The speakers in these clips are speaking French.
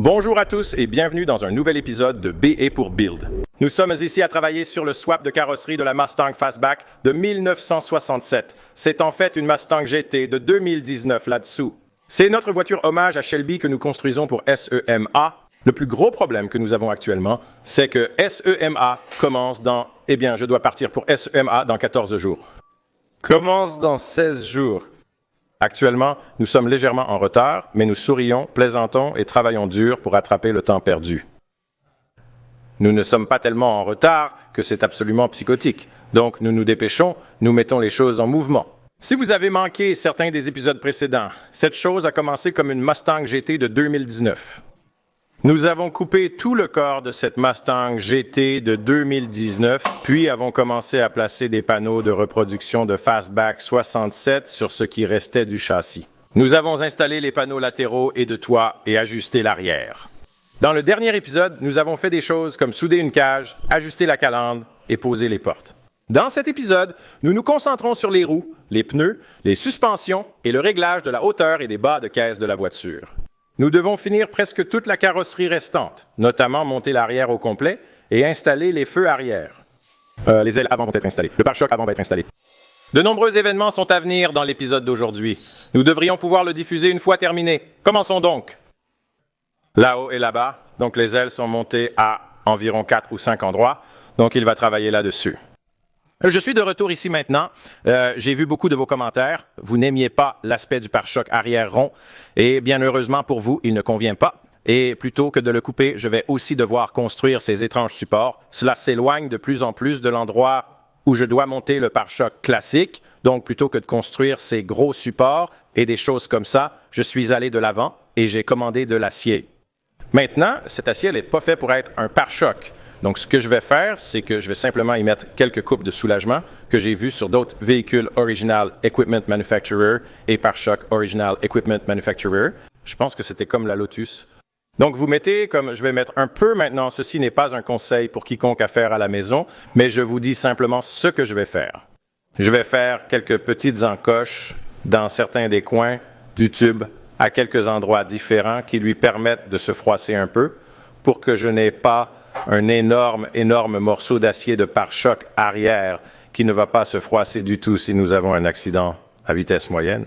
Bonjour à tous et bienvenue dans un nouvel épisode de B&A pour Build. Nous sommes ici à travailler sur le swap de carrosserie de la Mustang Fastback de 1967. C'est en fait une Mustang GT de 2019 là-dessous. C'est notre voiture hommage à Shelby que nous construisons pour SEMA. Le plus gros problème que nous avons actuellement, c'est que SEMA commence dans... Eh bien, je dois partir pour SEMA dans 14 jours. Commence dans 16 jours. Actuellement, nous sommes légèrement en retard, mais nous sourions, plaisantons et travaillons dur pour rattraper le temps perdu. Nous ne sommes pas tellement en retard que c'est absolument psychotique. Donc, nous nous dépêchons, nous mettons les choses en mouvement. Si vous avez manqué certains des épisodes précédents, cette chose a commencé comme une Mustang GT de 2019. Nous avons coupé tout le corps de cette Mustang GT de 2019, puis avons commencé à placer des panneaux de reproduction de Fastback 67 sur ce qui restait du châssis. Nous avons installé les panneaux latéraux et de toit et ajusté l'arrière. Dans le dernier épisode, nous avons fait des choses comme souder une cage, ajuster la calandre et poser les portes. Dans cet épisode, nous nous concentrons sur les roues, les pneus, les suspensions et le réglage de la hauteur et des bas de caisse de la voiture. Nous devons finir presque toute la carrosserie restante, notamment monter l'arrière au complet et installer les feux arrière. Les ailes avant vont être installées. Le pare-choc avant va être installé. De nombreux événements sont à venir dans l'épisode d'aujourd'hui. Nous devrions pouvoir le diffuser une fois terminé. Commençons donc. Là-haut et là-bas, donc les ailes sont montées à environ 4 ou 5 endroits, donc il va travailler là-dessus. Je suis de retour ici maintenant. J'ai vu beaucoup de vos commentaires. Vous n'aimiez pas l'aspect du pare-choc arrière rond et bien heureusement pour vous, il ne convient pas. Et plutôt que de le couper, je vais aussi devoir construire ces étranges supports. Cela s'éloigne de plus en plus de l'endroit où je dois monter le pare-choc classique. Donc plutôt que de construire ces gros supports et des choses comme ça, je suis allé de l'avant et j'ai commandé de l'acier. Maintenant, cet acier n'est pas fait pour être un pare-choc. Donc, ce que je vais faire, c'est que je vais simplement y mettre quelques coupes de soulagement que j'ai vues sur d'autres véhicules Original Equipment Manufacturer et pare-choc Original Equipment Manufacturer. Je pense que c'était comme la Lotus. Donc, vous mettez, comme je vais mettre un peu maintenant, ceci n'est pas un conseil pour quiconque à faire à la maison, mais je vous dis simplement ce que je vais faire. Je vais faire quelques petites encoches dans certains des coins du tube à quelques endroits différents qui lui permettent de se froisser un peu pour que je n'ai pas un énorme morceau d'acier de pare-choc arrière qui ne va pas se froisser du tout si nous avons un accident à vitesse moyenne.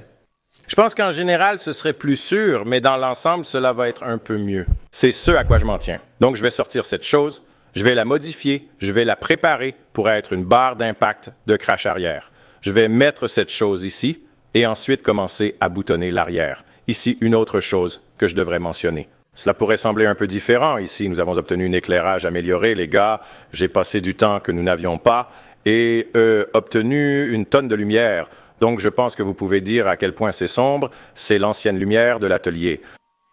Je pense qu'en général, ce serait plus sûr, mais dans l'ensemble, cela va être un peu mieux. C'est ce à quoi je m'en tiens. Donc, je vais sortir cette chose, je vais la modifier, je vais la préparer pour être une barre d'impact de crash arrière. Je vais mettre cette chose ici et ensuite commencer à boutonner l'arrière. Ici, une autre chose que je devrais mentionner. Cela pourrait sembler un peu différent. Ici, nous avons obtenu un éclairage amélioré, les gars. J'ai passé du temps que nous n'avions pas et obtenu une tonne de lumière. Donc, je pense que vous pouvez dire à quel point c'est sombre. C'est l'ancienne lumière de l'atelier.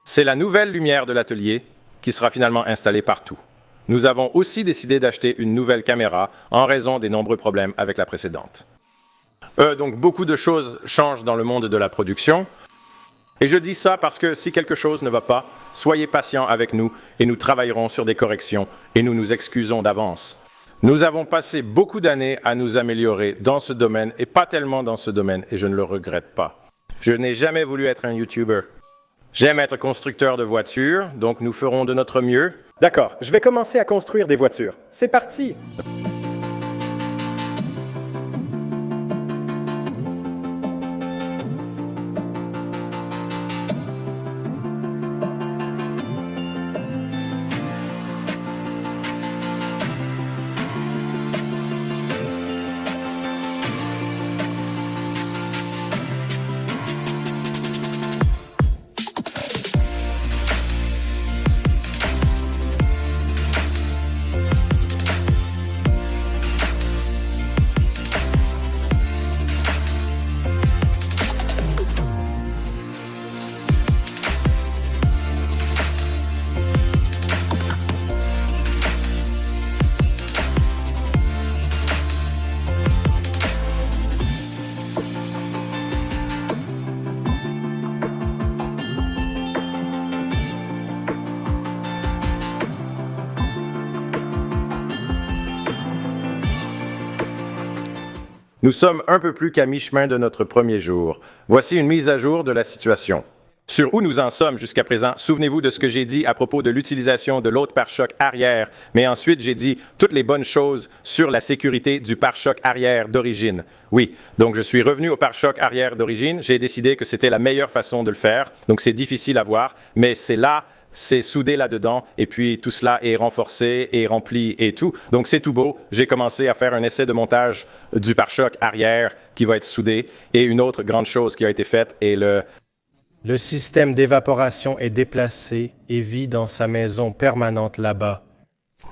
C'est la nouvelle lumière de l'atelier qui sera finalement installée partout. Nous avons aussi décidé d'acheter une nouvelle caméra en raison des nombreux problèmes avec la précédente. Donc, beaucoup de choses changent dans le monde de la production. Et je dis ça parce que si quelque chose ne va pas, soyez patients avec nous et nous travaillerons sur des corrections et nous nous excusons d'avance. Nous avons passé beaucoup d'années à nous améliorer dans ce domaine et pas tellement dans ce domaine et je ne le regrette pas. Je n'ai jamais voulu être un YouTuber. J'aime être constructeur de voitures, donc nous ferons de notre mieux. D'accord, je vais commencer à construire des voitures. C'est parti! Nous sommes un peu plus qu'à mi-chemin de notre premier jour. Voici une mise à jour de la situation. sur où nous en sommes jusqu'à présent. Souvenez-vous de ce que j'ai dit à propos de l'utilisation de l'autre pare-choc arrière. Mais ensuite, j'ai dit toutes les bonnes choses sur la sécurité du pare-choc arrière d'origine. Oui, donc je suis revenu au pare-choc arrière d'origine. J'ai décidé que c'était la meilleure façon de le faire. Donc c'est difficile à voir, mais c'est soudé là-dedans, et puis tout cela est renforcé et rempli et tout. Donc c'est tout beau. J'ai commencé à faire un essai de montage du pare-choc arrière qui va être soudé. Et une autre grande chose qui a été faite est Le système d'évaporation est déplacé et vit dans sa maison permanente là-bas.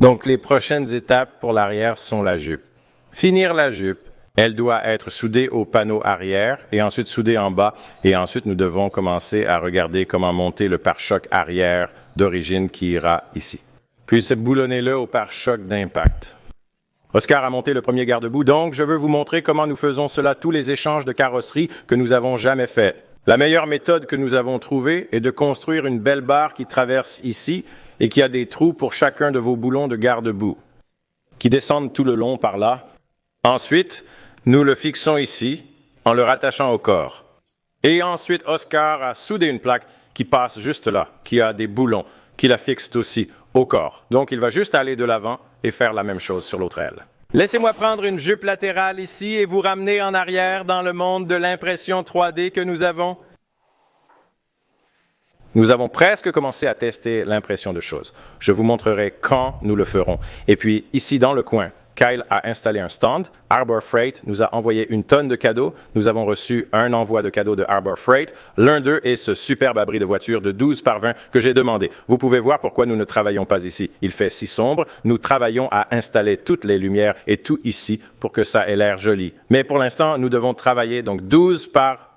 Donc, les prochaines étapes pour l'arrière sont la jupe. Finir la jupe, elle doit être soudée au panneau arrière et ensuite soudée en bas. Et ensuite, nous devons commencer à regarder comment monter le pare-choc arrière d'origine qui ira ici. Puis, boulonnez-le au pare-choc d'impact. Oscar a monté le premier garde-boue, donc je veux vous montrer comment nous faisons cela tous les échanges de carrosserie que nous avons jamais fait. La meilleure méthode que nous avons trouvée est de construire une belle barre qui traverse ici et qui a des trous pour chacun de vos boulons de garde-boue, qui descendent tout le long par là. Ensuite, nous le fixons ici en le rattachant au corps. Et ensuite, Oscar a soudé une plaque qui passe juste là, qui a des boulons, qui la fixe aussi au corps. Donc, il va juste aller de l'avant et faire la même chose sur l'autre aile. Laissez-moi prendre une jupe latérale ici et vous ramener en arrière dans le monde de l'impression 3D que nous avons. Nous avons presque commencé à tester l'impression de choses. Je vous montrerai quand nous le ferons. Et puis, ici dans le coin, Kyle a installé un stand. Harbor Freight nous a envoyé une tonne de cadeaux. Nous avons reçu un envoi de cadeaux de Harbor Freight. L'un d'eux est ce superbe abri de voiture de 12 par 20 que j'ai demandé. Vous pouvez voir pourquoi nous ne travaillons pas ici. Il fait si sombre. Nous travaillons à installer toutes les lumières et tout ici pour que ça ait l'air joli. Mais pour l'instant, nous devons travailler donc 12 par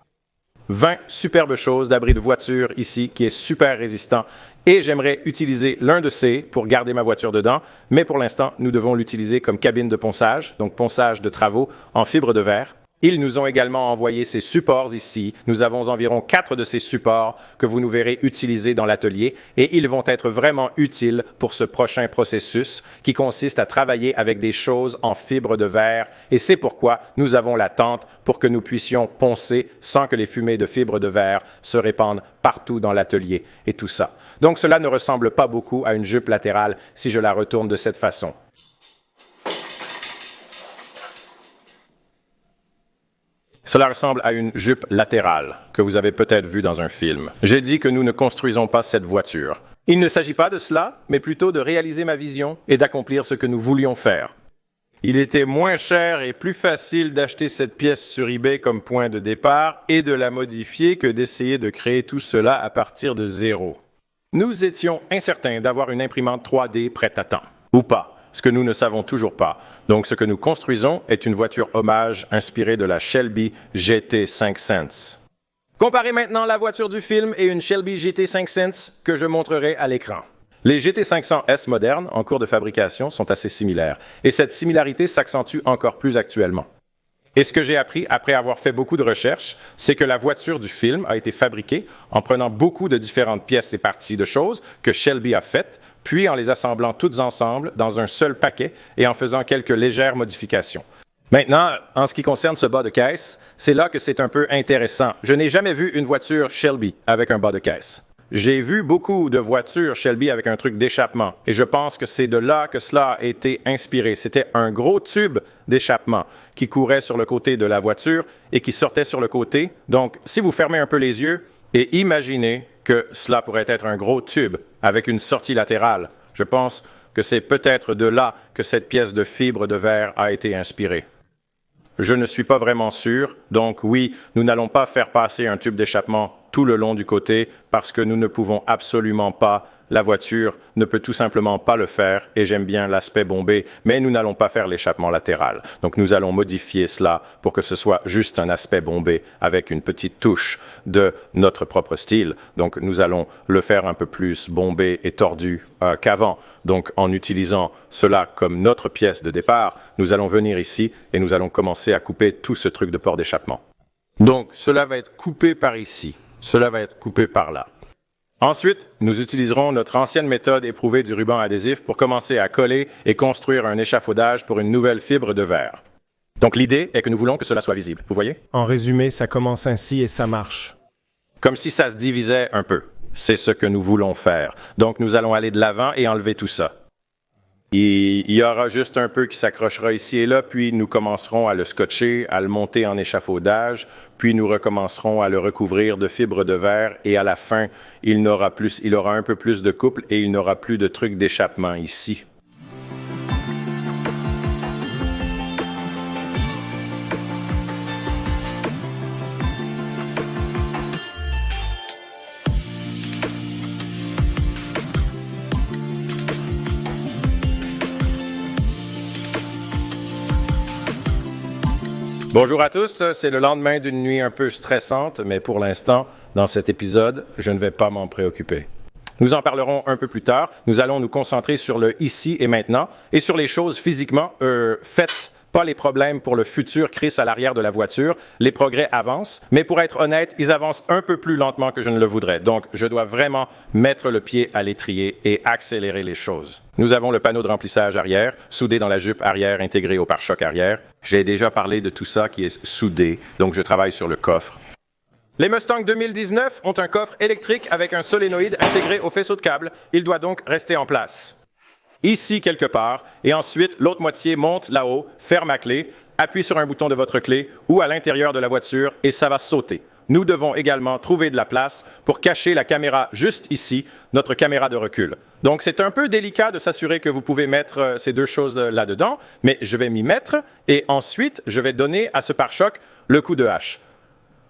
20 superbes choses d'abri de voiture ici qui est super résistant. Et j'aimerais utiliser l'un de ces pour garder ma voiture dedans, mais pour l'instant, nous devons l'utiliser comme cabine de ponçage, donc ponçage de travaux en fibre de verre. Ils nous ont également envoyé ces supports ici. Nous avons environ 4 de ces supports que vous nous verrez utiliser dans l'atelier et ils vont être vraiment utiles pour ce prochain processus qui consiste à travailler avec des choses en fibre de verre et c'est pourquoi nous avons la tente pour que nous puissions poncer sans que les fumées de fibre de verre se répandent partout dans l'atelier et tout ça. Donc cela ne ressemble pas beaucoup à une jupe latérale si je la retourne de cette façon. Cela ressemble à une jupe latérale que vous avez peut-être vue dans un film. J'ai dit que nous ne construisons pas cette voiture. Il ne s'agit pas de cela, mais plutôt de réaliser ma vision et d'accomplir ce que nous voulions faire. Il était moins cher et plus facile d'acheter cette pièce sur eBay comme point de départ et de la modifier que d'essayer de créer tout cela à partir de zéro. Nous étions incertains d'avoir une imprimante 3D prête à temps, ou pas. Ce que nous ne savons toujours pas. Donc, ce que nous construisons est une voiture hommage inspirée de la Shelby GT500. Comparez maintenant la voiture du film et une Shelby GT500 que je montrerai à l'écran. Les GT500S modernes, en cours de fabrication, sont assez similaires. Et cette similarité s'accentue encore plus actuellement. Et ce que j'ai appris après avoir fait beaucoup de recherches, c'est que la voiture du film a été fabriquée en prenant beaucoup de différentes pièces et parties de choses que Shelby a faites, puis en les assemblant toutes ensemble dans un seul paquet et en faisant quelques légères modifications. Maintenant, en ce qui concerne ce bas de caisse, c'est là que c'est un peu intéressant. Je n'ai jamais vu une voiture Shelby avec un bas de caisse. J'ai vu beaucoup de voitures Shelby avec un truc d'échappement et je pense que c'est de là que cela a été inspiré. C'était un gros tube d'échappement qui courait sur le côté de la voiture et qui sortait sur le côté. Donc, si vous fermez un peu les yeux et imaginez que cela pourrait être un gros tube avec une sortie latérale, je pense que c'est peut-être de là que cette pièce de fibre de verre a été inspirée. Je ne suis pas vraiment sûr, donc oui, nous n'allons pas faire passer un tube d'échappement tout le long du côté parce que nous ne pouvons absolument pas, la voiture ne peut tout simplement pas le faire et j'aime bien l'aspect bombé, mais nous n'allons pas faire l'échappement latéral. Donc nous allons modifier cela pour que ce soit juste un aspect bombé avec une petite touche de notre propre style. Donc nous allons le faire un peu plus bombé et tordu qu'avant. Donc en utilisant cela comme notre pièce de départ, nous allons venir ici et nous allons commencer à couper tout ce truc de port d'échappement. Donc cela va être coupé par ici, cela va être coupé par là. Ensuite, nous utiliserons notre ancienne méthode éprouvée du ruban adhésif pour commencer à coller et construire un échafaudage pour une nouvelle fibre de verre. Donc l'idée est que nous voulons que cela soit visible, vous voyez? En résumé, ça commence ainsi et ça marche. comme si ça se divisait un peu. C'est ce que nous voulons faire. Donc, nous allons aller de l'avant et enlever tout ça. Il y aura juste un peu qui s'accrochera ici et là, puis nous commencerons à le scotcher, à le monter en échafaudage, puis nous recommencerons à le recouvrir de fibres de verre et à la fin, il aura un peu plus de couple et il n'aura plus de trucs d'échappement ici. Bonjour à tous, c'est le lendemain d'une nuit un peu stressante, mais pour l'instant, dans cet épisode, je ne vais pas m'en préoccuper. Nous en parlerons un peu plus tard. Nous allons nous concentrer sur le ici et maintenant et sur les choses physiquement faites, pas les problèmes pour le futur Chris à l'arrière de la voiture. Les progrès avancent, mais pour être honnête, ils avancent un peu plus lentement que je ne le voudrais. Donc, je dois vraiment mettre le pied à l'étrier et accélérer les choses. Nous avons le panneau de remplissage arrière, soudé dans la jupe arrière intégré au pare-choc arrière. J'ai déjà parlé de tout ça qui est soudé, donc je travaille sur le coffre. Les Mustang 2019 ont un coffre électrique avec un solénoïde intégré au faisceau de câble. Il doit donc rester en place. Ici quelque part, et ensuite l'autre moitié monte là-haut, ferme à clé, appuie sur un bouton de votre clé ou à l'intérieur de la voiture et ça va sauter. Nous devons également trouver de la place pour cacher la caméra juste ici, notre caméra de recul. Donc c'est un peu délicat de s'assurer que vous pouvez mettre ces deux choses là-dedans, mais je vais m'y mettre et ensuite je vais donner à ce pare-choc le coup de hache.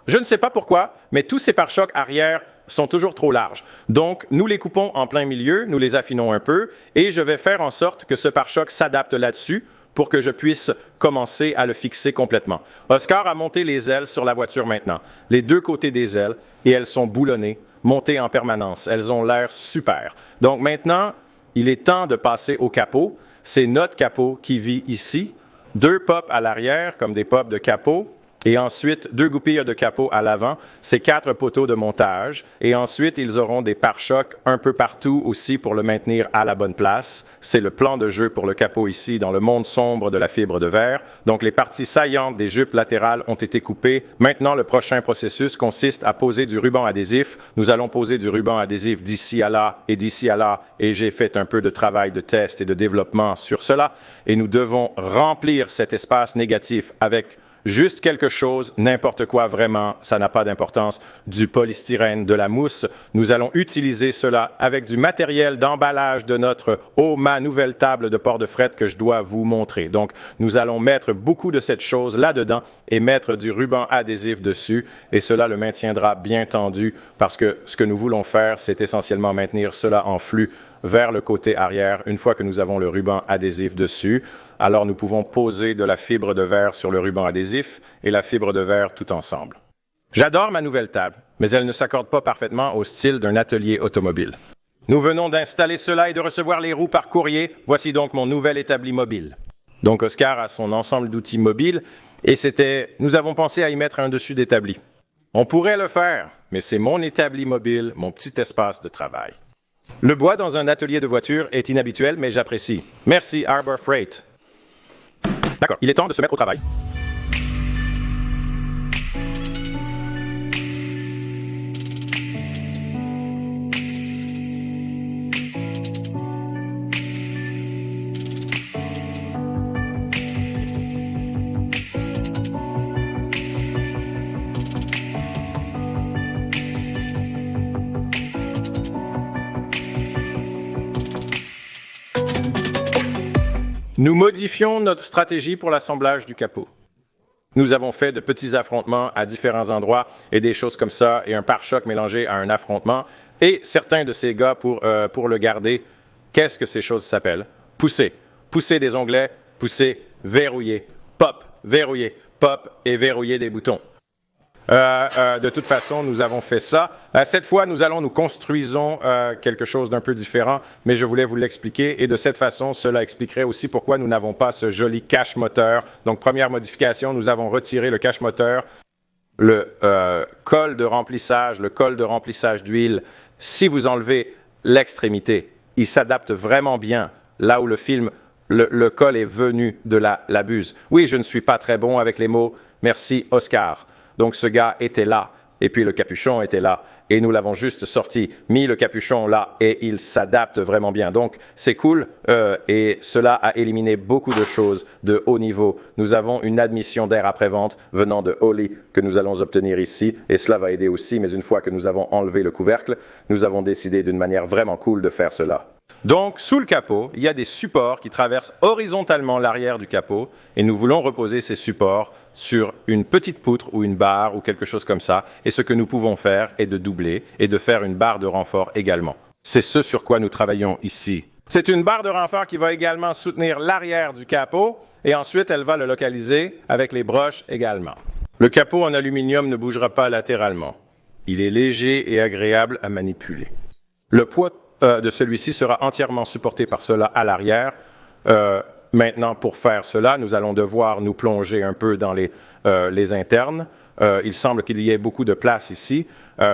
Je ne sais pas pourquoi, mais tous ces pare-chocs arrière sont toujours trop larges. Donc, nous les coupons en plein milieu, nous les affinons un peu, et je vais faire en sorte que ce pare-choc s'adapte là-dessus pour que je puisse commencer à le fixer complètement. Oscar a monté les ailes sur la voiture maintenant, les deux côtés des ailes, et elles sont boulonnées, montées en permanence. Elles ont l'air super. Donc maintenant, il est temps de passer au capot. C'est notre capot qui vit ici. Deux pops à l'arrière, comme des pops de capot. Et ensuite, deux goupilles de capot à l'avant, c'est 4 poteaux de montage. Et ensuite, ils auront des pare-chocs un peu partout aussi pour le maintenir à la bonne place. C'est le plan de jeu pour le capot ici dans le monde sombre de la fibre de verre. Donc, les parties saillantes des jupes latérales ont été coupées. Maintenant, le prochain processus consiste à poser du ruban adhésif. Nous allons poser du ruban adhésif d'ici à là et d'ici à là. Et j'ai fait un peu de travail de test et de développement sur cela. Et nous devons remplir cet espace négatif avec juste quelque chose, n'importe quoi vraiment, ça n'a pas d'importance, du polystyrène, de la mousse. Nous allons utiliser cela avec du matériel d'emballage de ma nouvelle table de port de fret que je dois vous montrer. Donc, nous allons mettre beaucoup de cette chose là-dedans et mettre du ruban adhésif dessus et cela le maintiendra bien tendu parce que ce que nous voulons faire, c'est essentiellement maintenir cela en flux vers le côté arrière. Une fois que nous avons le ruban adhésif dessus, alors nous pouvons poser de la fibre de verre sur le ruban adhésif et la fibre de verre tout ensemble. J'adore ma nouvelle table, mais elle ne s'accorde pas parfaitement au style d'un atelier automobile. Nous venons d'installer cela et de recevoir les roues par courrier. Voici donc mon nouvel établi mobile. Donc Oscar a son ensemble d'outils mobiles et nous avons pensé à y mettre un dessus d'établi. On pourrait le faire, mais c'est mon établi mobile, mon petit espace de travail. Le bois dans un atelier de voiture est inhabituel, mais j'apprécie. Merci, Arbor Freight. D'accord, il est temps de se mettre au travail. Nous modifions notre stratégie pour l'assemblage du capot. Nous avons fait de petits affrontements à différents endroits et des choses comme ça, et un pare-choc mélangé à un affrontement. Et certains de ces gars, pour le garder, qu'est-ce que ces choses s'appellent? Pousser. Pousser des onglets, pousser, verrouiller, pop et verrouiller des boutons. De toute façon, nous avons fait ça. Cette fois, nous construisons quelque chose d'un peu différent, mais je voulais vous l'expliquer. Et de cette façon, cela expliquerait aussi pourquoi nous n'avons pas ce joli cache moteur. Donc, première modification, nous avons retiré le cache moteur, le col de remplissage d'huile. Si vous enlevez l'extrémité, il s'adapte vraiment bien là où le col est venu de la buse. Oui, je ne suis pas très bon avec les mots. Merci, Oscar. Donc, ce gars était là et puis le capuchon était là, et nous l'avons juste sorti, mis le capuchon là, et il s'adapte vraiment bien. Donc, c'est cool, et cela a éliminé beaucoup de choses de haut niveau. Nous avons une admission d'air après-vente venant de Holley que nous allons obtenir ici, et cela va aider aussi, mais une fois que nous avons enlevé le couvercle, nous avons décidé d'une manière vraiment cool de faire cela. Donc, sous le capot, il y a des supports qui traversent horizontalement l'arrière du capot et nous voulons reposer ces supports sur une petite poutre ou une barre ou quelque chose comme ça. Et ce que nous pouvons faire est de doubler et de faire une barre de renfort également. C'est ce sur quoi nous travaillons ici. C'est une barre de renfort qui va également soutenir l'arrière du capot et ensuite elle va le localiser avec les broches également. Le capot en aluminium ne bougera pas latéralement. Il est léger et agréable à manipuler. Le poids de celui-ci sera entièrement supporté par cela à l'arrière. Maintenant, pour faire cela, nous allons devoir nous plonger un peu dans les internes. Il semble qu'il y ait beaucoup de place ici.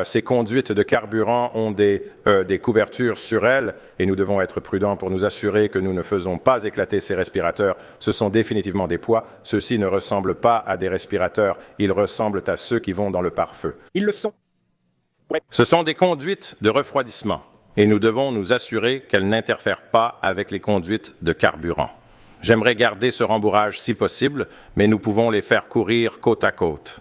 Ces conduites de carburant ont des couvertures sur elles et nous devons être prudents pour nous assurer que nous ne faisons pas éclater ces respirateurs. Ce sont définitivement des poids. Ceux-ci ne ressemblent pas à des respirateurs. Ils ressemblent à ceux qui vont dans le pare-feu. Ils le sont. Ouais. Ce sont des conduites de refroidissement. Et nous devons nous assurer qu'elles n'interfèrent pas avec les conduites de carburant. J'aimerais garder ce rembourrage si possible, mais nous pouvons les faire courir côte à côte.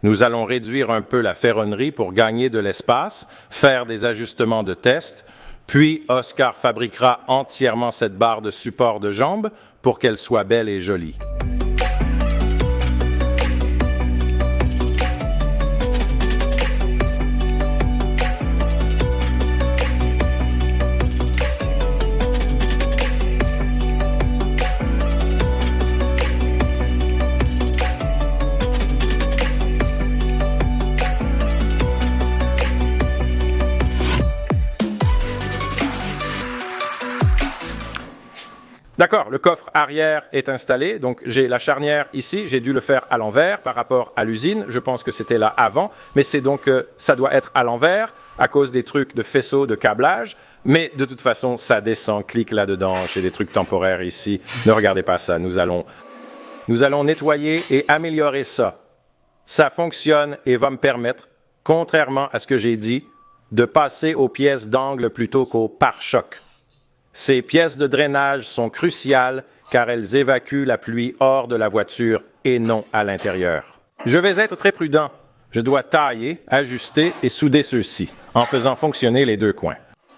Nous allons réduire un peu la ferronnerie pour gagner de l'espace, faire des ajustements de test, puis Oscar fabriquera entièrement cette barre de support de jambes pour qu'elle soit belle et jolie. D'accord, le coffre arrière est installé, donc j'ai la charnière ici, j'ai dû le faire à l'envers par rapport à l'usine, je pense que c'était là avant, mais c'est donc, ça doit être à l'envers à cause des trucs de faisceaux de câblage, mais de toute façon, ça descend, clique là-dedans, j'ai des trucs temporaires ici, ne regardez pas ça, nous allons nettoyer et améliorer ça. Ça fonctionne et va me permettre, contrairement à ce que j'ai dit, de passer aux pièces d'angle plutôt qu'aux pare-chocs. Ces pièces de drainage sont cruciales car elles évacuent la pluie hors de la voiture et non à l'intérieur. Je vais être très prudent. Je dois tailler, ajuster et souder ceux-ci en faisant fonctionner les deux coins.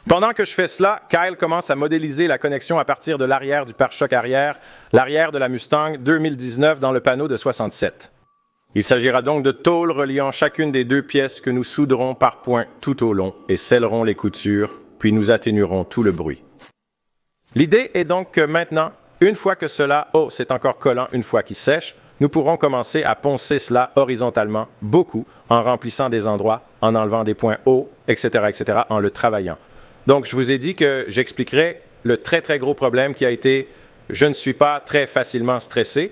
Pendant que je fais cela, Kyle commence à modéliser la connexion à partir de l'arrière du pare-choc arrière, l'arrière de la Mustang 2019 dans le panneau de 67. Il s'agira donc de tôles reliant chacune des deux pièces que nous souderons par points tout au long et scellerons les coutures, puis nous atténuerons tout le bruit. L'idée est donc que maintenant, une fois que cela, c'est encore collant une fois qu'il sèche, nous pourrons commencer à poncer cela horizontalement, beaucoup, en remplissant des endroits, en enlevant des points hauts, etc., en le travaillant. Donc, je vous ai dit que j'expliquerai le très, très gros problème qui a été « je ne suis pas très facilement stressé ».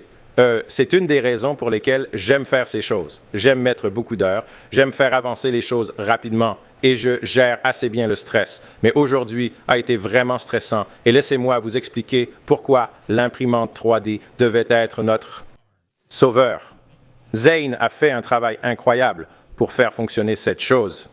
C'est une des raisons pour lesquelles j'aime faire ces choses. J'aime mettre beaucoup d'heures, j'aime faire avancer les choses rapidement et je gère assez bien le stress. Mais aujourd'hui a été vraiment stressant et laissez-moi vous expliquer pourquoi l'imprimante 3D devait être notre sauveur. Zane a fait un travail incroyable pour faire fonctionner cette chose.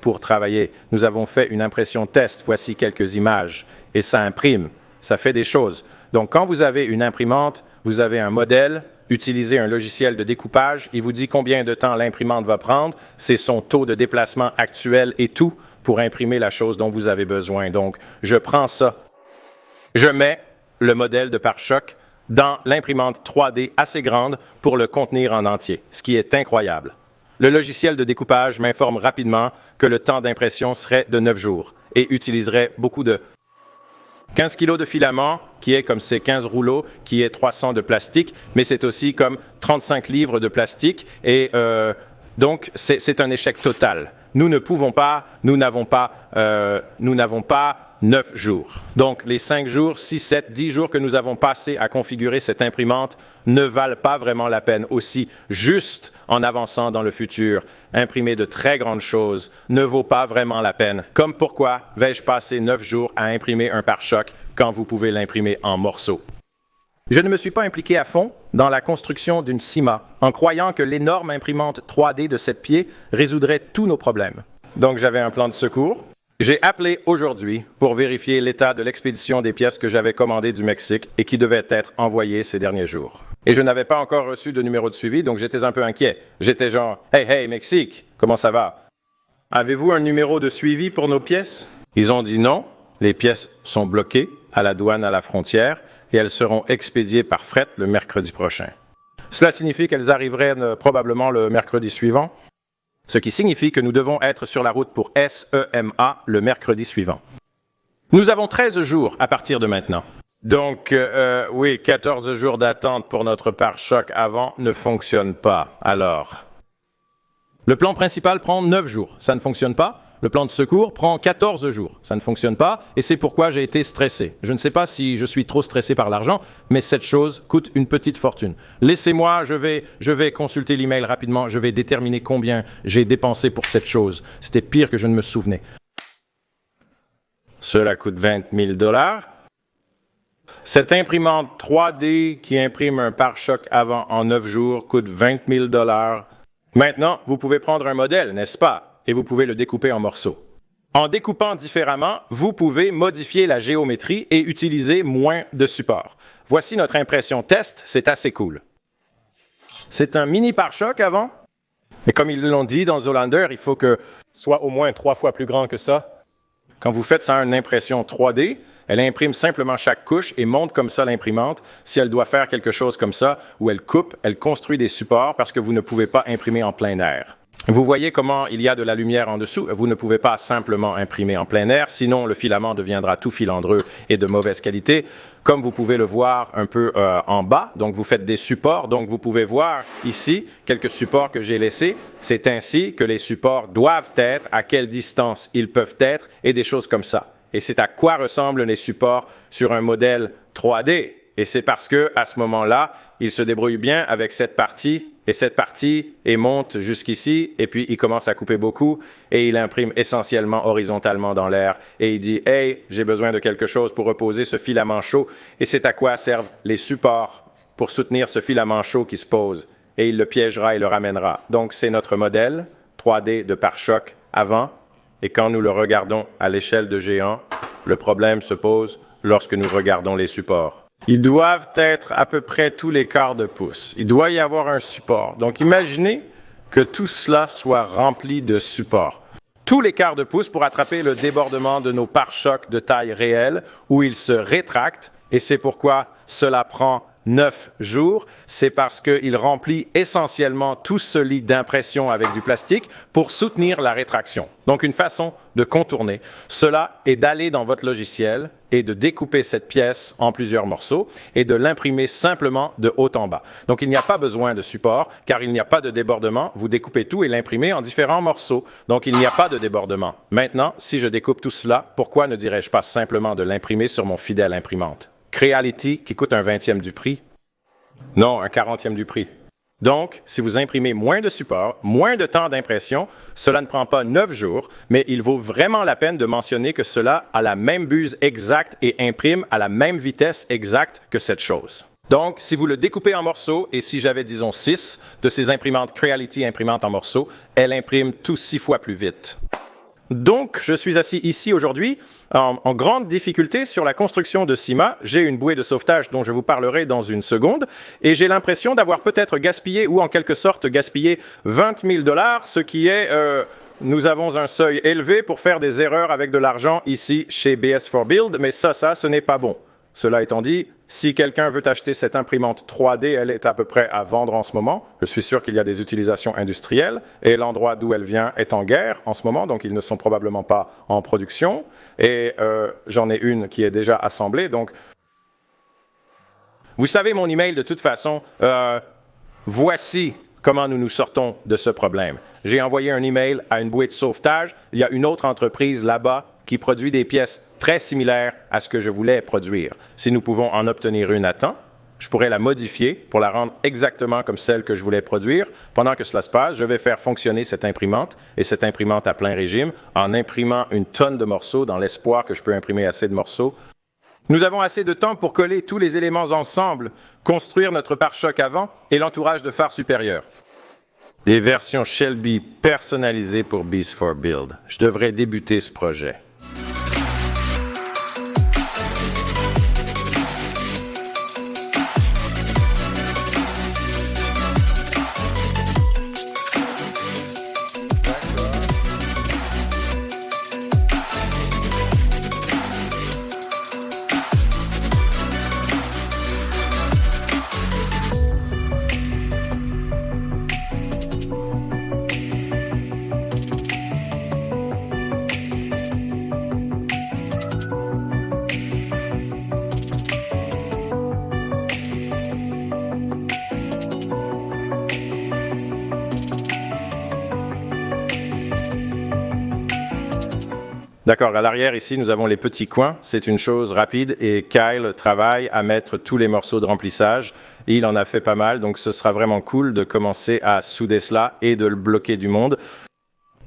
Pour travailler, nous avons fait une impression test, voici quelques images et ça imprime, ça fait des choses. Donc quand vous avez une imprimante, vous avez un modèle, utilisez un logiciel de découpage, il vous dit combien de temps l'imprimante va prendre, c'est son taux de déplacement actuel et tout pour imprimer la chose dont vous avez besoin. Donc, je prends ça, je mets le modèle de pare-choc dans l'imprimante 3D assez grande pour le contenir en entier, ce qui est incroyable. Le logiciel de découpage m'informe rapidement que le temps d'impression serait de 9 jours et utiliserait beaucoup de 15 kg de filament, qui est comme ces 15 rouleaux, qui est 300 de plastique, mais c'est aussi comme 35 livres de plastique, et donc c'est un échec total. Nous n'avons pas 9 jours. Donc les 5 jours, 6, 7, 10 jours que nous avons passés à configurer cette imprimante ne valent pas vraiment la peine. Aussi, juste en avançant dans le futur, imprimer de très grandes choses ne vaut pas vraiment la peine. Comme pourquoi vais-je passer 9 jours à imprimer un pare-choc quand vous pouvez l'imprimer en morceaux? Je ne me suis pas impliqué à fond dans la construction d'une CIMA, en croyant que l'énorme imprimante 3D de 7 pieds résoudrait tous nos problèmes. Donc j'avais un plan de secours. J'ai appelé aujourd'hui pour vérifier l'état de l'expédition des pièces que j'avais commandées du Mexique et qui devaient être envoyées ces derniers jours. Et je n'avais pas encore reçu de numéro de suivi, donc j'étais un peu inquiet. J'étais genre « Hey, hey, Mexique, comment ça va? Avez-vous un numéro de suivi pour nos pièces? » Ils ont dit non, les pièces sont bloquées à la douane à la frontière et elles seront expédiées par fret le mercredi prochain. Cela signifie qu'elles arriveraient probablement le mercredi suivant, ce qui signifie que nous devons être sur la route pour SEMA le mercredi suivant. Nous avons 13 jours à partir de maintenant. Donc, oui, 14 jours d'attente pour notre pare-choc avant ne fonctionne pas. Alors, le plan principal prend 9 jours. Ça ne fonctionne pas. Le plan de secours prend 14 jours. Ça ne fonctionne pas et c'est pourquoi j'ai été stressé. Je ne sais pas si je suis trop stressé par l'argent, mais cette chose coûte une petite fortune. Laissez-moi, je vais consulter l'email rapidement. Je vais déterminer combien j'ai dépensé pour cette chose. C'était pire que je ne me souvenais. Cela coûte 20 000 $. Cette imprimante 3D qui imprime un pare-choc avant en 9 jours coûte 20 000 $. Maintenant, vous pouvez prendre un modèle, n'est-ce pas? Et vous pouvez le découper en morceaux. En découpant différemment, vous pouvez modifier la géométrie et utiliser moins de supports. Voici notre impression test, c'est assez cool. C'est un mini pare-choc avant, et comme ils l'ont dit dans Zoolander, il faut que soit au moins 3 fois plus grand que ça. Quand vous faites ça une impression 3D, elle imprime simplement chaque couche et monte comme ça l'imprimante. Si elle doit faire quelque chose comme ça, où elle coupe, elle construit des supports parce que vous ne pouvez pas imprimer en plein air. Vous voyez comment il y a de la lumière en dessous. Vous ne pouvez pas simplement imprimer en plein air, sinon le filament deviendra tout filandreux et de mauvaise qualité. Comme vous pouvez le voir un peu en bas, donc vous faites des supports. Donc vous pouvez voir ici quelques supports que j'ai laissés. C'est ainsi que les supports doivent être, à quelle distance ils peuvent être et des choses comme ça. Et c'est à quoi ressemblent les supports sur un modèle 3D. Et c'est parce que à ce moment-là, il se débrouille bien avec cette partie et monte jusqu'ici et puis il commence à couper beaucoup et il imprime essentiellement horizontalement dans l'air et il dit « Hey, j'ai besoin de quelque chose pour reposer ce filament chaud » et c'est à quoi servent les supports pour soutenir ce filament chaud qui se pose et il le piégera et le ramènera. Donc c'est notre modèle 3D de pare-choc avant et quand nous le regardons à l'échelle de géant, le problème se pose lorsque nous regardons les supports. Ils doivent être à peu près tous les quarts de pouce. Il doit y avoir un support. Donc, imaginez que tout cela soit rempli de supports. Tous les quarts de pouce pour attraper le débordement de nos pare-chocs de taille réelle où ils se rétractent. Et c'est pourquoi cela prend 9 jours, c'est parce qu'il remplit essentiellement tout ce lit d'impression avec du plastique pour soutenir la rétraction. Donc, une façon de contourner cela est d'aller dans votre logiciel et de découper cette pièce en plusieurs morceaux et de l'imprimer simplement de haut en bas. Donc, il n'y a pas besoin de support car il n'y a pas de débordement. Vous découpez tout et l'imprimez en différents morceaux. Donc, il n'y a pas de débordement. Maintenant, si je découpe tout cela, pourquoi ne dirais-je pas simplement de l'imprimer sur mon fidèle imprimante? Creality qui coûte un 20e du prix? Non, un 40e du prix. Donc, si vous imprimez moins de supports, moins de temps d'impression, cela ne prend pas 9 jours, mais il vaut vraiment la peine de mentionner que cela a la même buse exacte et imprime à la même vitesse exacte que cette chose. Donc, si vous le découpez en morceaux, et si j'avais, disons, 6 de ces imprimantes Creality imprimantes en morceaux, elle imprime tout 6 fois plus vite. Donc, je suis assis ici aujourd'hui en grande difficulté sur la construction de CIMA. J'ai une bouée de sauvetage dont je vous parlerai dans une seconde et j'ai l'impression d'avoir peut-être gaspillé ou en quelque sorte gaspillé 20 000 $, ce qui est... nous avons un seuil élevé pour faire des erreurs avec de l'argent ici chez BS4Build, mais ça, ce n'est pas bon. Cela étant dit, si quelqu'un veut acheter cette imprimante 3D, elle est à peu près à vendre en ce moment. Je suis sûr qu'il y a des utilisations industrielles et l'endroit d'où elle vient est en guerre en ce moment, donc ils ne sont probablement pas en production. Et j'en ai une qui est déjà assemblée. Donc, vous savez mon email de toute façon. Voici comment nous nous sortons de ce problème. J'ai envoyé un email à une bouée de sauvetage. Il y a une autre entreprise là-bas qui produit des pièces très similaires à ce que je voulais produire. Si nous pouvons en obtenir une à temps, je pourrais la modifier pour la rendre exactement comme celle que je voulais produire. Pendant que cela se passe, je vais faire fonctionner cette imprimante et cette imprimante à plein régime en imprimant une tonne de morceaux dans l'espoir que je peux imprimer assez de morceaux Nous avons assez de temps pour coller tous les éléments ensemble, construire notre pare-choc avant et l'entourage de phare supérieur. Des versions Shelby personnalisées pour Beast for Build. Je devrais débuter ce projet. D'accord, à l'arrière ici, nous avons les petits coins. C'est une chose rapide et Kyle travaille à mettre tous les morceaux de remplissage. Et il en a fait pas mal, donc ce sera vraiment cool de commencer à souder cela et de le bloquer du monde.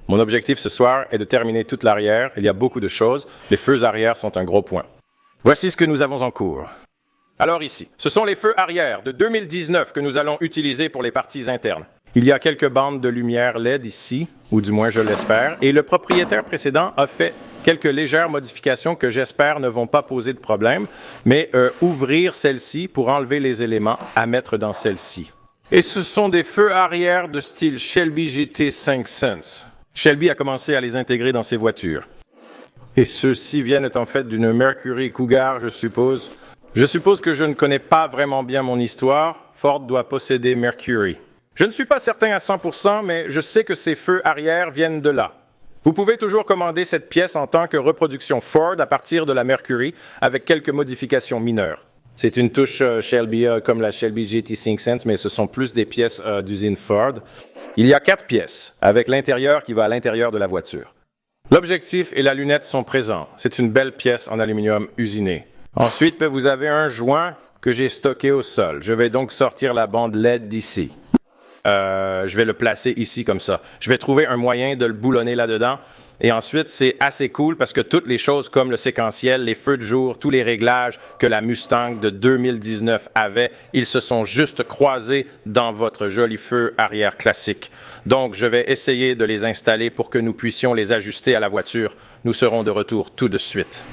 Mon objectif ce soir est de terminer toute l'arrière. Il y a beaucoup de choses. Les feux arrière sont un gros point. Voici ce que nous avons en cours. Alors ici, ce sont les feux arrière de 2019 que nous allons utiliser pour les parties internes. Il y a quelques bandes de lumière LED ici, ou du moins je l'espère, et le propriétaire précédent a fait quelques légères modifications que j'espère ne vont pas poser de problème, mais ouvrir celle-ci pour enlever les éléments à mettre dans celle-ci. Et ce sont des feux arrière de style Shelby GT 5 Sense. Shelby a commencé à les intégrer dans ses voitures. Et ceux-ci viennent en fait d'une Mercury Cougar, je suppose. Je suppose que je ne connais pas vraiment bien mon histoire. Ford doit posséder Mercury. Je ne suis pas certain à 100%, mais je sais que ces feux arrière viennent de là. Vous pouvez toujours commander cette pièce en tant que reproduction Ford à partir de la Mercury avec quelques modifications mineures. C'est une touche Shelby comme la Shelby GT5 Sense, mais ce sont plus des pièces d'usine Ford. Il y a 4 pièces avec l'intérieur qui va à l'intérieur de la voiture. L'objectif et la lunette sont présents. C'est une belle pièce en aluminium usiné. Ensuite, vous avez un joint que j'ai stocké au sol. Je vais donc sortir la bande LED d'ici. Je vais le placer ici comme ça. Je vais trouver un moyen de le boulonner là-dedans. Et ensuite, c'est assez cool parce que toutes les choses comme le séquentiel, les feux de jour, tous les réglages que la Mustang de 2019 avait, ils se sont juste croisés dans votre joli feu arrière classique. Donc, je vais essayer de les installer pour que nous puissions les ajuster à la voiture. Nous serons de retour tout de suite.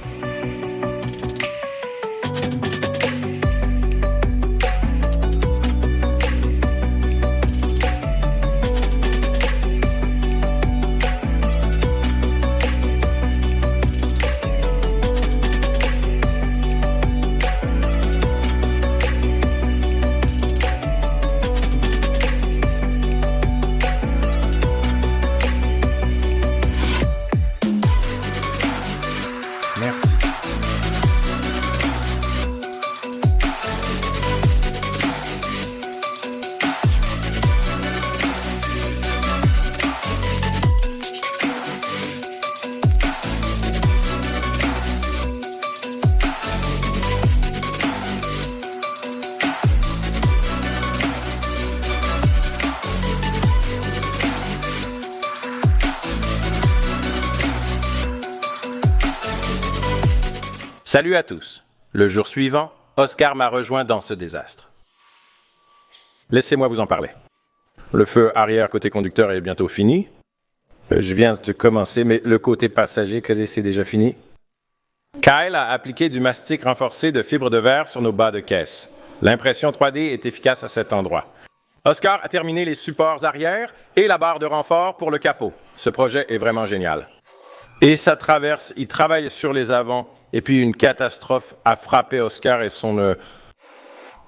Merci. Salut à tous. Le jour suivant, Oscar m'a rejoint dans ce désastre. Laissez-moi vous en parler. Le feu arrière côté conducteur est bientôt fini. Je viens de commencer, mais le côté passager, c'est déjà fini. Kyle a appliqué du mastic renforcé de fibre de verre sur nos bas de caisse. L'impression 3D est efficace à cet endroit. Oscar a terminé les supports arrière et la barre de renfort pour le capot. Ce projet est vraiment génial. Et ça traverse, il travaille sur les avants, et puis une catastrophe a frappé Oscar et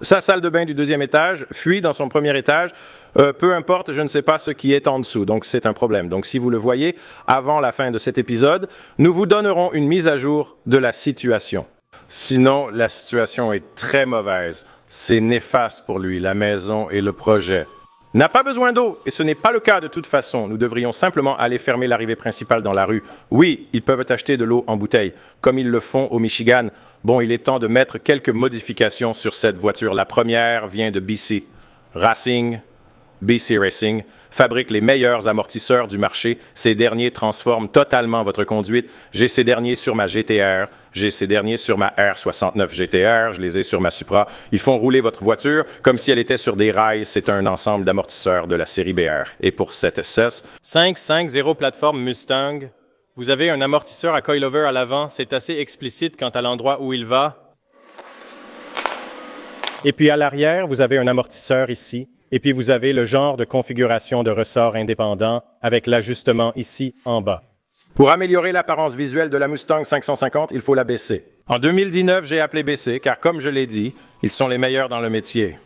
sa salle de bain du 2e étage fuit dans son premier étage. Peu importe, je ne sais pas ce qui est en dessous, donc c'est un problème. Donc si vous le voyez, avant la fin de cet épisode, nous vous donnerons une mise à jour de la situation. Sinon, la situation est très mauvaise. C'est néfaste pour lui, la maison et le projet. N'a pas besoin d'eau, et ce n'est pas le cas de toute façon. Nous devrions simplement aller fermer l'arrivée principale dans la rue. Oui, ils peuvent acheter de l'eau en bouteille, comme ils le font au Michigan. Bon, il est temps de mettre quelques modifications sur cette voiture. La première vient de BC. Racing, BC Racing fabrique les meilleurs amortisseurs du marché. Ces derniers transforment totalement votre conduite. J'ai ces derniers sur ma GTR, j'ai ces derniers sur ma R69 GTR, je les ai sur ma Supra. Ils font rouler votre voiture comme si elle était sur des rails. C'est un ensemble d'amortisseurs de la série BR. Et pour cette SS 550 plateforme Mustang, vous avez un amortisseur à coilover à l'avant. C'est assez explicite quant à l'endroit où il va. Et puis à l'arrière, vous avez un amortisseur ici. Et puis vous avez le genre de configuration de ressort indépendant avec l'ajustement ici en bas. Pour améliorer l'apparence visuelle de la Mustang 550, il faut la baisser. En 2019, j'ai appelé BC car, comme je l'ai dit, ils sont les meilleurs dans le métier.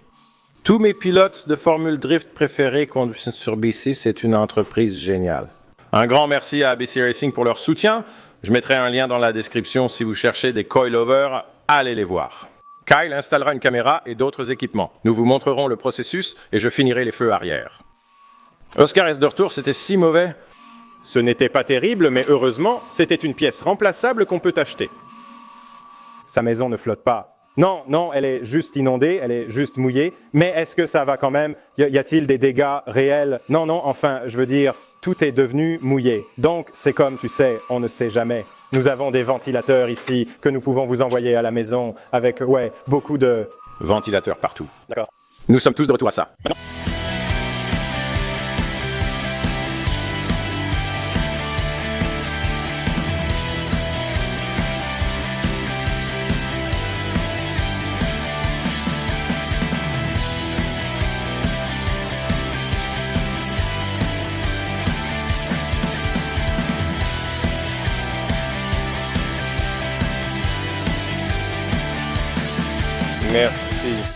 Tous mes pilotes de Formule Drift préférés conduisent sur BC, c'est une entreprise géniale. Un grand merci à BC Racing pour leur soutien. Je mettrai un lien dans la description si vous cherchez des coilovers, allez les voir. Kyle installera une caméra et d'autres équipements. Nous vous montrerons le processus et je finirai les feux arrière. Oscar est de retour, c'était si mauvais. Ce n'était pas terrible, mais heureusement, c'était une pièce remplaçable qu'on peut acheter. Sa maison ne flotte pas. Non, elle est juste inondée, elle est juste mouillée. Mais est-ce que ça va quand même? Y a-t-il des dégâts réels? Non, enfin, je veux dire, tout est devenu mouillé. Donc, c'est comme, tu sais, on ne sait jamais. Nous avons des ventilateurs ici que nous pouvons vous envoyer à la maison avec, beaucoup de... ventilateurs partout. D'accord. Nous sommes tous de retour à ça. Maintenant. Merci.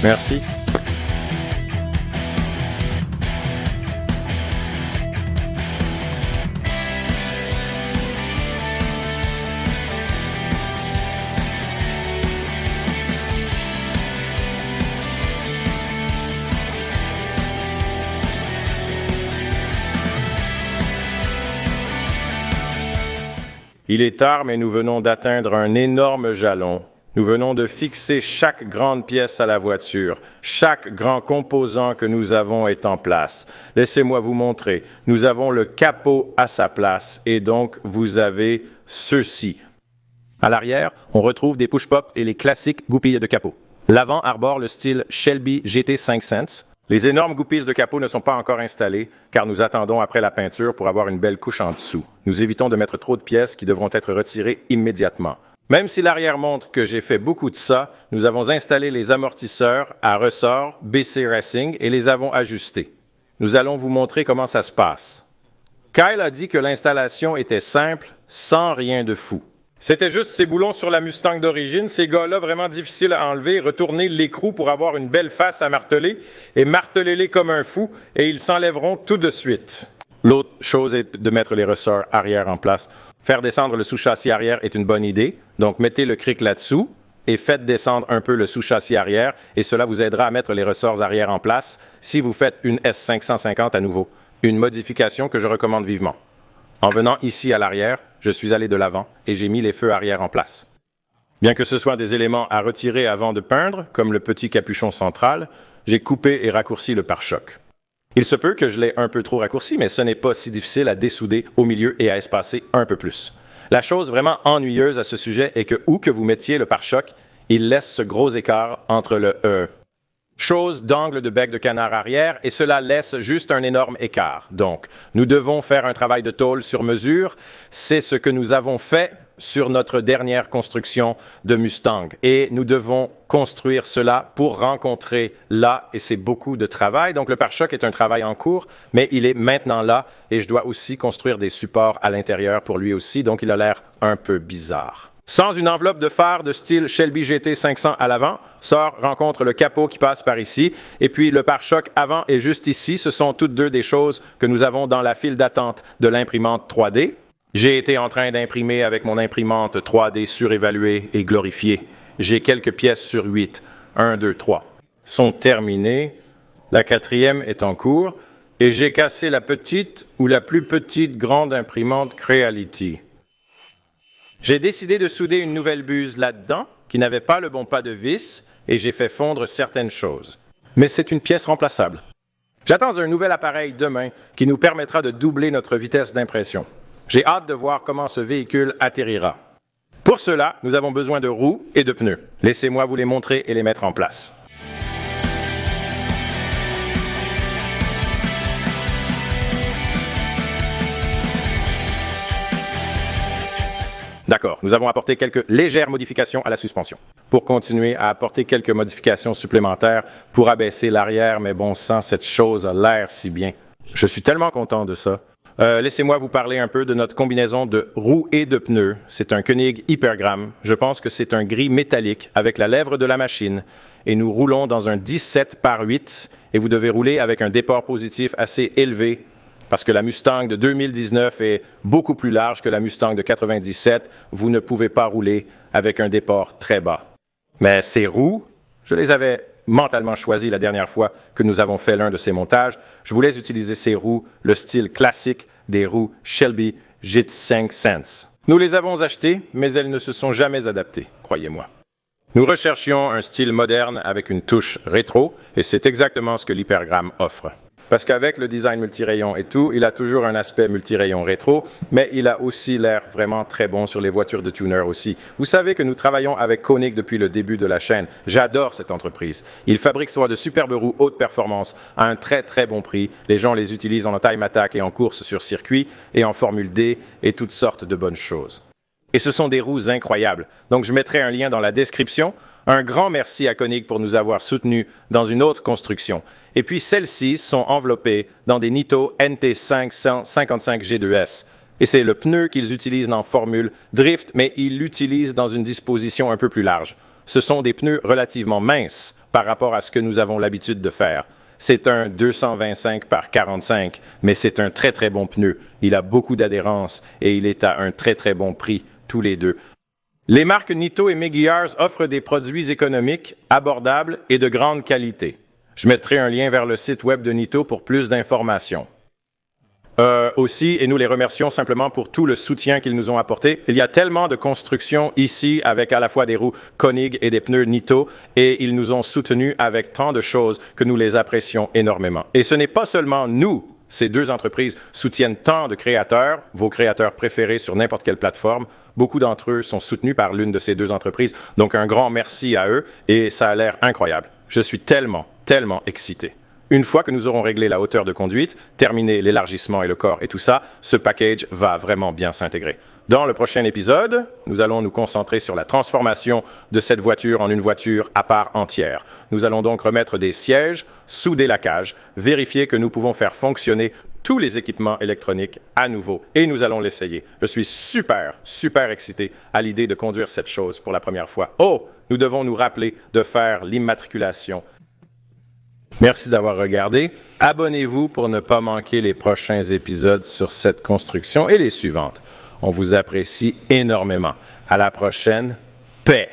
Merci. Il est tard, mais nous venons d'atteindre un énorme jalon. Nous venons de fixer chaque grande pièce à la voiture. Chaque grand composant que nous avons est en place. Laissez-moi vous montrer. Nous avons le capot à sa place et donc vous avez ceci. À l'arrière, on retrouve des push-pop et les classiques goupilles de capot. L'avant arbore le style Shelby GT 5 cents. Les énormes goupilles de capot ne sont pas encore installées car nous attendons après la peinture pour avoir une belle couche en dessous. Nous évitons de mettre trop de pièces qui devront être retirées immédiatement. Même si l'arrière montre que j'ai fait beaucoup de ça, nous avons installé les amortisseurs à ressort BC Racing et les avons ajustés. Nous allons vous montrer comment ça se passe. Kyle a dit que l'installation était simple, sans rien de fou. C'était juste ces boulons sur la Mustang d'origine, ces gars-là vraiment difficiles à enlever, retourner l'écrou pour avoir une belle face à marteler et martelez-les comme un fou et ils s'enlèveront tout de suite. L'autre chose est de mettre les ressorts arrière en place. Faire descendre le sous-châssis arrière est une bonne idée, donc mettez le cric là-dessous et faites descendre un peu le sous-châssis arrière et cela vous aidera à mettre les ressorts arrière en place si vous faites une S550 à nouveau. Une modification que je recommande vivement. En venant ici à l'arrière, je suis allé de l'avant et j'ai mis les feux arrière en place. Bien que ce soit des éléments à retirer avant de peindre, comme le petit capuchon central, j'ai coupé et raccourci le pare-choc. Il se peut que je l'ai un peu trop raccourci, mais ce n'est pas si difficile à dessouder au milieu et à espacer un peu plus. La chose vraiment ennuyeuse à ce sujet est que où que vous mettiez le pare-choc, il laisse ce gros écart entre le chose d'angle de bec de canard arrière et cela laisse juste un énorme écart. Donc, nous devons faire un travail de tôle sur mesure. C'est ce que nous avons fait sur notre dernière construction de Mustang. Et nous devons construire cela pour rencontrer là, et c'est beaucoup de travail. Donc, le pare-choc est un travail en cours, mais il est maintenant là et je dois aussi construire des supports à l'intérieur pour lui aussi. Donc, il a l'air un peu bizarre. Sans une enveloppe de phare de style Shelby GT 500 à l'avant, rencontre le capot qui passe par ici, et puis le pare-choc avant est juste ici. Ce sont toutes deux des choses que nous avons dans la file d'attente de l'imprimante 3D. J'ai été en train d'imprimer avec mon imprimante 3D surévaluée et glorifiée. J'ai quelques pièces sur 8. 1, 2, 3. Sont terminées. La 4e est en cours. Et j'ai cassé la petite ou la plus petite grande imprimante Creality. J'ai décidé de souder une nouvelle buse là-dedans, qui n'avait pas le bon pas de vis, et j'ai fait fondre certaines choses. Mais c'est une pièce remplaçable. J'attends un nouvel appareil demain qui nous permettra de doubler notre vitesse d'impression. J'ai hâte de voir comment ce véhicule atterrira. Pour cela, nous avons besoin de roues et de pneus. Laissez-moi vous les montrer et les mettre en place. D'accord, nous avons apporté quelques légères modifications à la suspension. Pour continuer à apporter quelques modifications supplémentaires pour abaisser l'arrière, mais bon sang, cette chose a l'air si bien. Je suis tellement content de ça. Laissez-moi vous parler un peu de notre combinaison de roues et de pneus. C'est un Koenig Hypergramme. Je pense que c'est un gris métallique avec la lèvre de la machine. Et nous roulons dans un 17 par 8 et vous devez rouler avec un départ positif assez élevé parce que la Mustang de 2019 est beaucoup plus large que la Mustang de 97. Vous ne pouvez pas rouler avec un départ très bas. Mais ces roues, je les avais mentalement choisies la dernière fois que nous avons fait l'un de ces montages. Je voulais utiliser ces roues, le style classique des roues Shelby GT 500. Nous les avons achetées, mais elles ne se sont jamais adaptées, croyez-moi. Nous recherchions un style moderne avec une touche rétro, et c'est exactement ce que l'Hypergramme offre. Parce qu'avec le design multirayon et tout, il a toujours un aspect multirayon rétro, mais il a aussi l'air vraiment très bon sur les voitures de tuner aussi. Vous savez que nous travaillons avec Koenig depuis le début de la chaîne. J'adore cette entreprise. Ils fabriquent soit de superbes roues haute performance à un très très bon prix. Les gens les utilisent en time attack et en course sur circuit et en Formule D et toutes sortes de bonnes choses. Et ce sont des roues incroyables. Donc je mettrai un lien dans la description. Un grand merci à Koenig pour nous avoir soutenus dans une autre construction. Et puis celles-ci sont enveloppées dans des Nitto NT555 G2S. Et c'est le pneu qu'ils utilisent en formule drift, mais ils l'utilisent dans une disposition un peu plus large. Ce sont des pneus relativement minces par rapport à ce que nous avons l'habitude de faire. C'est un 225 par 45, mais c'est un très très bon pneu. Il a beaucoup d'adhérence et il est à un très très bon prix, tous les deux. Les marques Nitto et Meguiar's offrent des produits économiques, abordables et de grande qualité. Je mettrai un lien vers le site web de Nitto pour plus d'informations. Aussi, et nous les remercions simplement pour tout le soutien qu'ils nous ont apporté. Il y a tellement de constructions ici avec à la fois des roues Koenig et des pneus Nitto et ils nous ont soutenus avec tant de choses que nous les apprécions énormément. Et ce n'est pas seulement nous. Ces deux entreprises soutiennent tant de créateurs, vos créateurs préférés sur n'importe quelle plateforme. Beaucoup d'entre eux sont soutenus par l'une de ces deux entreprises. Donc un grand merci à eux et ça a l'air incroyable. Je suis tellement excité. Une fois que nous aurons réglé la hauteur de conduite, terminé l'élargissement et le corps et tout ça, ce package va vraiment bien s'intégrer. Dans le prochain épisode, nous allons nous concentrer sur la transformation de cette voiture en une voiture à part entière. Nous allons donc remettre des sièges, souder la cage, vérifier que nous pouvons faire fonctionner tous les équipements électroniques à nouveau et nous allons l'essayer. Je suis super excité à l'idée de conduire cette chose pour la première fois. Oh, nous devons nous rappeler de faire l'immatriculation. Merci d'avoir regardé. Abonnez-vous pour ne pas manquer les prochains épisodes sur cette construction et les suivantes. On vous apprécie énormément. À la prochaine. Paix!